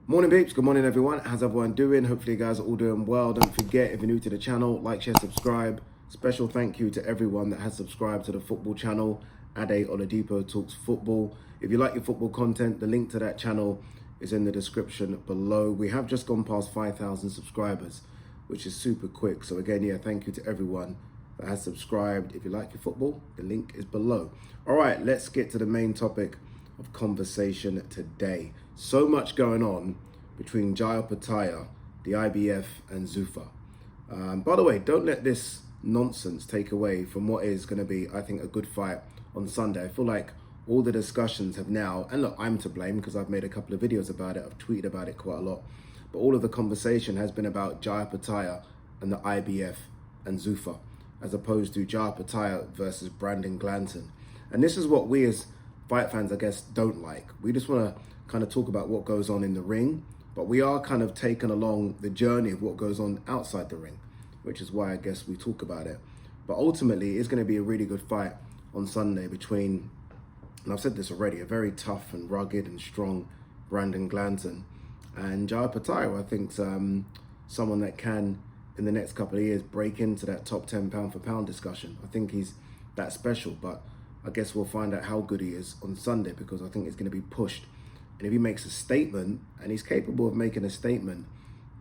Morning peeps, good morning everyone. How's everyone doing? Hopefully you guys are all doing well. Don't forget, if you're new to the channel, like, share, subscribe. Special thank you to everyone that has subscribed to the football channel, Ade OLADIPO Talks Football. If you like your football content, the link to that channel is in the description below. We have just gone past 5,000 subscribers, which is super quick. So again, yeah, thank you to everyone that has subscribed. If you like your football, the link is below. All right, let's get to the main topic of conversation today. So much going on between Jai Opetaia, the IBF, and Zuffa. By the way, don't let this nonsense take away from what is going to be, I think, a good fight on Sunday. I feel like all the discussions have now, and look, I'm to blame because I've made a couple of videos about it, I've tweeted about it quite a lot, but all of the conversation has been about Jai Opetaia and the IBF and Zuffa, as opposed to Jai Opetaia versus Brandon Glanton. And this is what we as fight fans, I guess, don't like. We just want to kind of talk about what goes on in the ring, but we are kind of taken along the journey of what goes on outside the ring, which is why I guess we talk about it. But ultimately, it's going to be a really good fight on Sunday between, and I've said this already, a very tough and rugged and strong Brandon Glanton and Jai Opetaia. I think someone that can, in the next couple of years, break into that top 10 pound for pound discussion. I think he's that special, but I guess we'll find out how good he is on Sunday, because I think it's going to be pushed. And if he makes a statement, and he's capable of making a statement,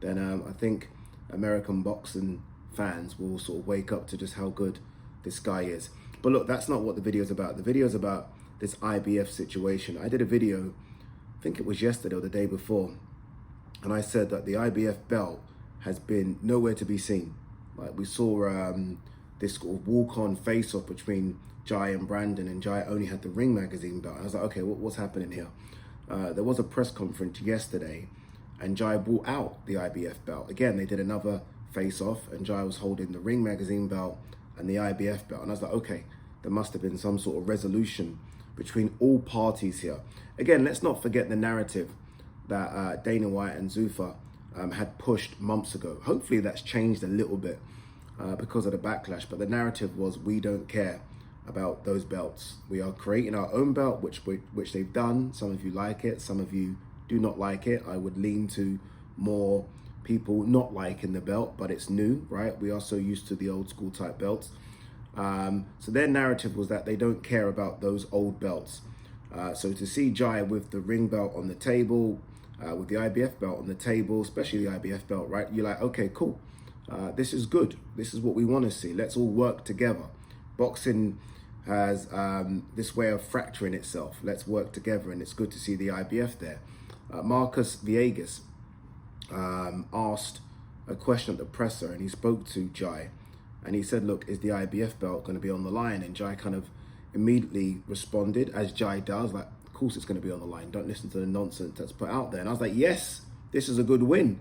then I think American boxing fans will sort of wake up to just how good this guy is. But look, that's not what the video is about. The video is about this IBF situation. I did a video, I think it was yesterday or the day before, and I said that the IBF belt has been nowhere to be seen. Like, we saw this sort of walk-on face-off between Jai and Brandon, and Jai only had the Ring magazine belt. I was like, okay, what's happening here? There was a press conference yesterday, and Jai brought out the IBF belt. Again, they did another face-off, and Jai was holding the Ring magazine belt and the IBF belt. And I was like, okay, there must have been some sort of resolution between all parties here. Again, let's not forget the narrative that Dana White and Zuffa had pushed months ago. Hopefully that's changed a little bit because of the backlash, but the narrative was, we don't care about those belts. We are creating our own belt, which they've done. Some of you like it, some of you do not like it. I would lean to more people not liking the belt, but it's new, right? We are so used to the old school type belts. So their narrative was that they don't care about those old belts. So to see Jai with the Ring belt on the table, with the IBF belt on the table, especially the IBF belt, right? You're like, okay, cool. This is good. This is what we want to see. Let's all work together. Boxing has this way of fracturing itself. Let's work together, and it's good to see the IBF there. Marcus Villegas asked a question at the presser, and he spoke to Jai, and he said, look, is the IBF belt going to be on the line? And Jai kind of immediately responded, as Jai does, like, of course it's going to be on the line. Don't listen to the nonsense that's put out there. And I was like, yes, this is a good win.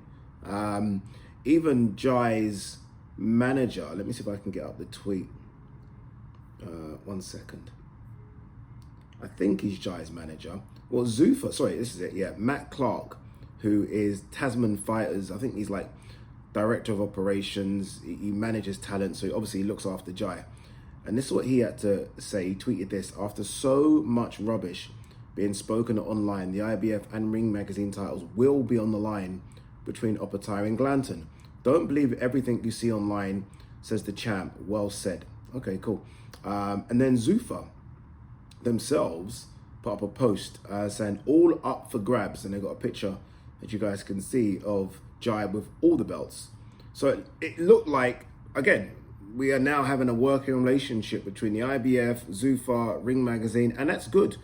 Even Jai's manager, let me see if I can get up the tweet. 1 second. I think he's Jai's manager. Well, Zuffa, sorry, this is it. Yeah, Matt Clark, who is Tasman Fighters. I think he's like director of operations. He manages talent, so obviously he looks after Jai. And this is what he had to say. He tweeted this: after so much rubbish being spoken online, the IBF and Ring magazine titles will be on the line between Opetaia and Glanton. Don't believe everything you see online, says the champ. Well said. Okay, cool. And then Zuffa themselves put up a post saying all up for grabs, and they got a picture that you guys can see of Jai with all the belts. So it looked like, again, we are now having a working relationship between the IBF, Zuffa, Ring magazine, and that's good.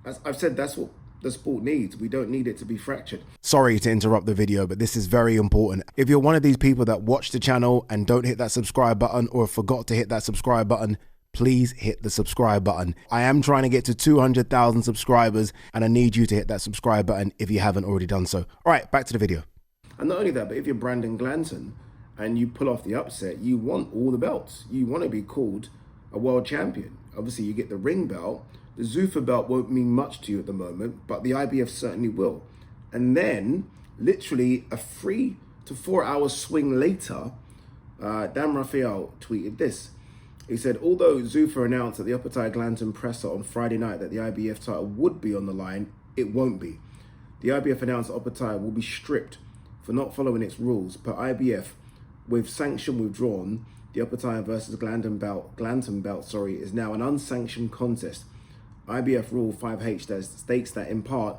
As I've said, that's what the sport needs. We don't need it to be fractured. Sorry to interrupt the video, but this is very important. If you're one of these people that watch the channel and don't hit that subscribe button, or forgot to hit that subscribe button, please hit the subscribe button. I am trying to get to 200,000 subscribers, and I need you to hit that subscribe button if you haven't already done so. All right, back to the video. And not only that, but if you're Brandon Glanton and you pull off the upset, you want all the belts. You want to be called a world champion. Obviously, you get the Ring belt. The Zuffa belt won't mean much to you at the moment, but the IBF certainly will. And then, literally a 3 to 4 hour swing later, Dan Rafael tweeted this. He said, although Zuffa announced at the Opetaia Glanton presser on Friday night that the IBF title would be on the line, it won't be. The IBF announced Opetaia will be stripped for not following its rules. Per IBF, with sanction withdrawn, the Opetaia versus Glanton bout is now an unsanctioned contest. IBF Rule 5H states that, in part,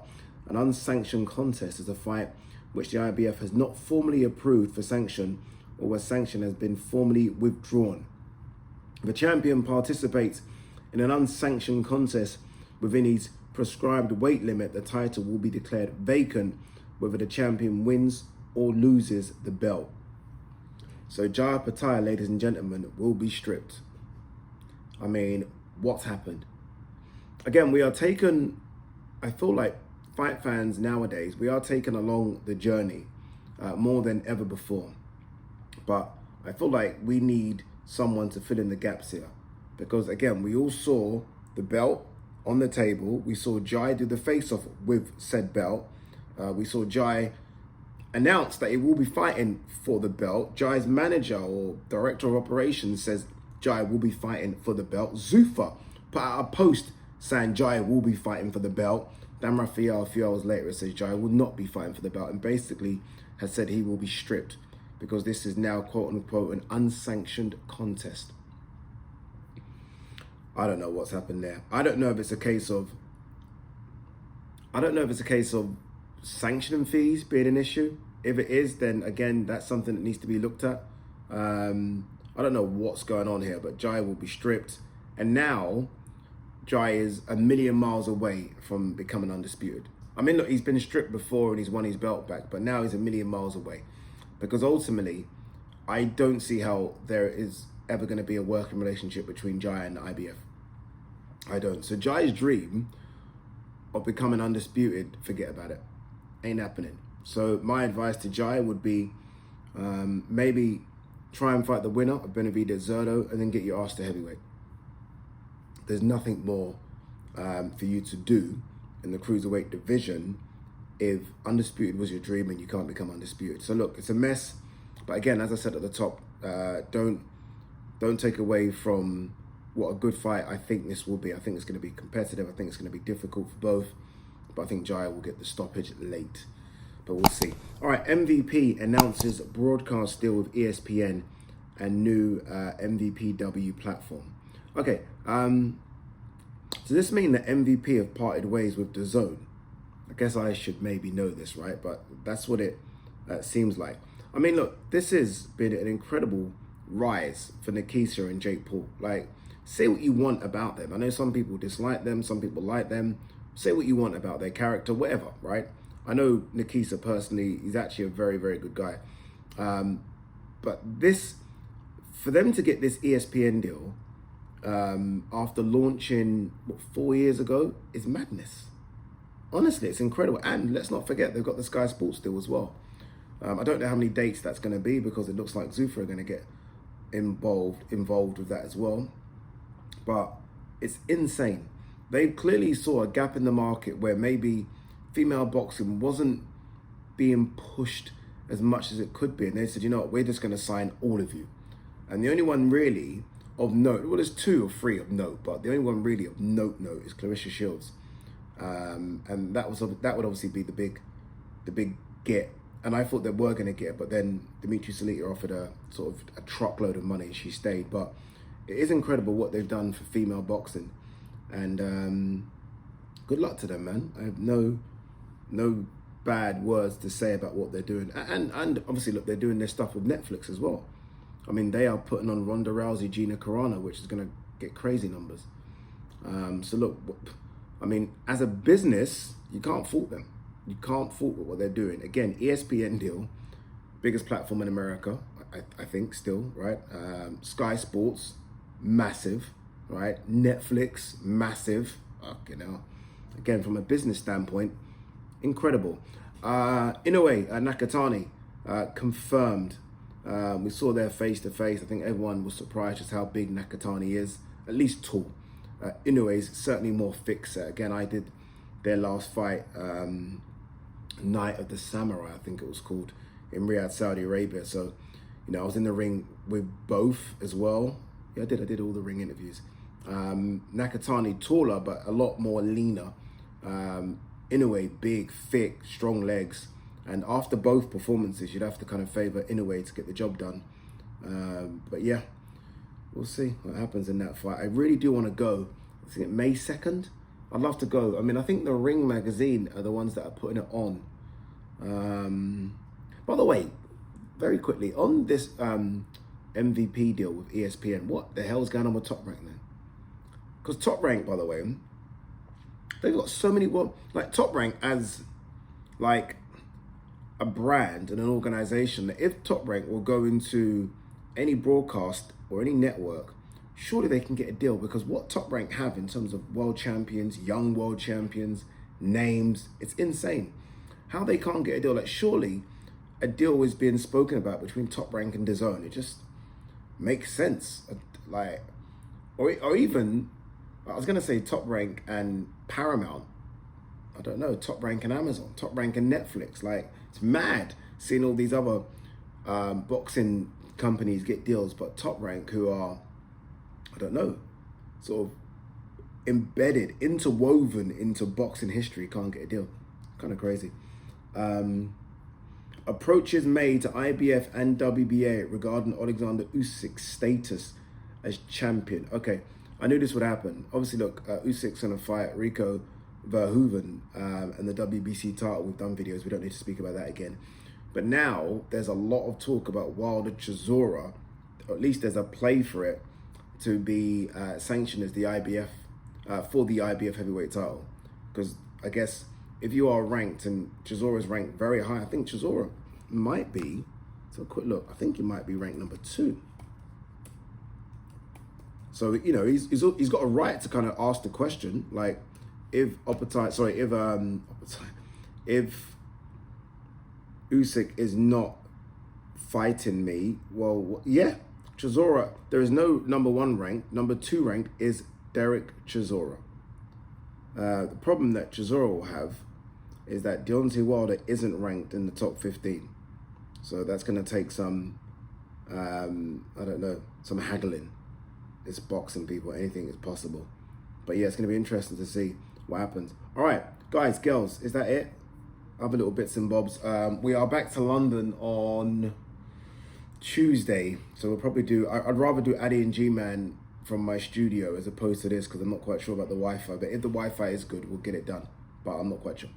an unsanctioned contest is a fight which the IBF has not formally approved for sanction or where sanction has been formally withdrawn. If a champion participates in an unsanctioned contest within his prescribed weight limit, the title will be declared vacant whether the champion wins or loses the belt. So Jai Opetaia, ladies and gentlemen, will be stripped. I mean, what's happened? Again, we are taken, I feel like fight fans nowadays, we are taken along the journey more than ever before. But I feel like we need someone to fill in the gaps here. Because again, we all saw the belt on the table. We saw Jai do the face-off with said belt. We saw Jai announce that he will be fighting for the belt. Jai's manager or director of operations says Jai will be fighting for the belt. Zuffa put out a post saying Jai will be fighting for the belt. Dan Rafael, a few hours later, it says Jai will not be fighting for the belt and basically has said he will be stripped because this is now, quote unquote, an unsanctioned contest. I don't know what's happened there. I don't know if it's a case of sanctioning fees being an issue. If it is, then again, that's something that needs to be looked at. I don't know what's going on here, but Jai will be stripped. And now Jai is a million miles away from becoming undisputed. I mean, look, he's been stripped before and he's won his belt back, but now he's a million miles away. Because ultimately, I don't see how there is ever going to be a working relationship between Jai and the IBF. I don't. So Jai's dream of becoming undisputed, forget about it. Ain't happening. So my advice to Jai would be maybe try and fight the winner of Benavidez Zerdo and then get your ass to heavyweight. There's nothing more for you to do in the cruiserweight division if undisputed was your dream and you can't become undisputed. So look, it's a mess. But again, as I said at the top, don't take away from what a good fight I think this will be. I think it's going to be competitive. I think it's going to be difficult for both. But I think Jai will get the stoppage late. But we'll see. All right, MVP announces broadcast deal with ESPN and new MVPW platform. Okay, so this means that MVP have parted ways with DAZN. I guess I should maybe know this, right? But that's what it seems like. I mean, look, this has been an incredible rise for Nakisa and Jake Paul. Like, say what you want about them. I know some people dislike them, some people like them. Say what you want about their character, whatever, right? I know Nakisa personally, he's actually a very, very good guy. But this, for them to get this ESPN deal after launching, 4 years ago, is madness. Honestly, it's incredible. And let's not forget, they've got the Sky Sports deal as well. I don't know how many dates that's going to be because it looks like Zuffa are going to get involved with that as well. But it's insane. They clearly saw a gap in the market where maybe female boxing wasn't being pushed as much as it could be. And they said, you know what, we're just going to sign all of you. And the only one really of note, well, there's 2 or 3 of note, but the only one really of note is Clarissa Shields. And that would obviously be the big get. And I thought they were going to get it, but then Dimitri Salita offered her sort of a truckload of money and she stayed. But it is incredible what they've done for female boxing. And good luck to them, man. I have no bad words to say about what they're doing. And obviously, look, they're doing their stuff with Netflix as well. I mean, they are putting on Ronda Rousey, Gina Carano, which is going to get crazy numbers. So look, I mean, as a business, you can't fault them. You can't fault with what they're doing. Again, ESPN deal, biggest platform in America, I think still, right? Sky Sports, massive, right? Netflix, massive. You know, again, from a business standpoint, incredible. Inoue, Nakatani, confirmed. We saw their face-to-face. I think everyone was surprised just how big Nakatani is, at least tall. Inoue's certainly more fixer. Again, I did their last fight, Night of the Samurai, I think it was called, in Riyadh, Saudi Arabia. So, you know, I was in the ring with both as well. Yeah, I did all the ring interviews. Nakatani taller, but a lot more leaner. Inoue, big, thick, strong legs. And after both performances, you'd have to kind of favour Inoue to get the job done. But yeah, we'll see what happens in that fight. I really do want to go. I think May 2nd. I'd love to go. I mean, I think the Ring magazine are the ones that are putting it on. By the way, very quickly, on this MVP deal with ESPN, what the hell's going on with Top Rank then? Because Top Rank, by the way, they've got so many, like Top Rank as like a brand and an organization, that if Top Rank will go into any broadcast or any network, surely they can get a deal, because what Top Rank have in terms of world champions, young world champions, names, it's insane. How they can't get a deal, like surely a deal is being spoken about between Top Rank and DAZN. It just makes sense. Like, or even, I was gonna say Top Rank and Paramount. I don't know, Top Rank and Amazon, Top Rank and Netflix. Like, it's mad seeing all these other boxing companies get deals, but Top Rank, who are, I don't know, sort of embedded, interwoven into boxing history, can't get a deal. Kind of crazy. Approaches made to IBF and WBA regarding Alexander Usyk's status as champion. Okay, I knew this would happen. Obviously, look, Usyk's gonna fight Rico Verhoeven and the WBC title. We've done videos, we don't need to speak about that again. But now there's a lot of talk about Wilder Chisora, or at least there's a play for it to be sanctioned as the IBF, for the IBF heavyweight title. Because I guess if you are ranked, and Chisora's ranked very high, I think Chisora might be, so a quick look, I think he might be ranked number 2. So, you know, he's got a right to kind of ask the question, like, if Usyk is not fighting me, well, yeah, Chisora, there is no number 1 rank. Number 2 rank is Derek Chisora. The problem that Chisora will have is that Deontay Wilder isn't ranked in the top 15. So that's going to take some, I don't know, some haggling. It's boxing, people. Anything is possible. But yeah, it's going to be interesting to see what happens. All right, guys, girls, is that it? Other little bits and bobs. We are back to London on Tuesday. So we'll probably do, I'd rather do Ade Gman from my studio as opposed to this, because I'm not quite sure about the Wi-Fi. But if the Wi-Fi is good, we'll get it done. But I'm not quite sure.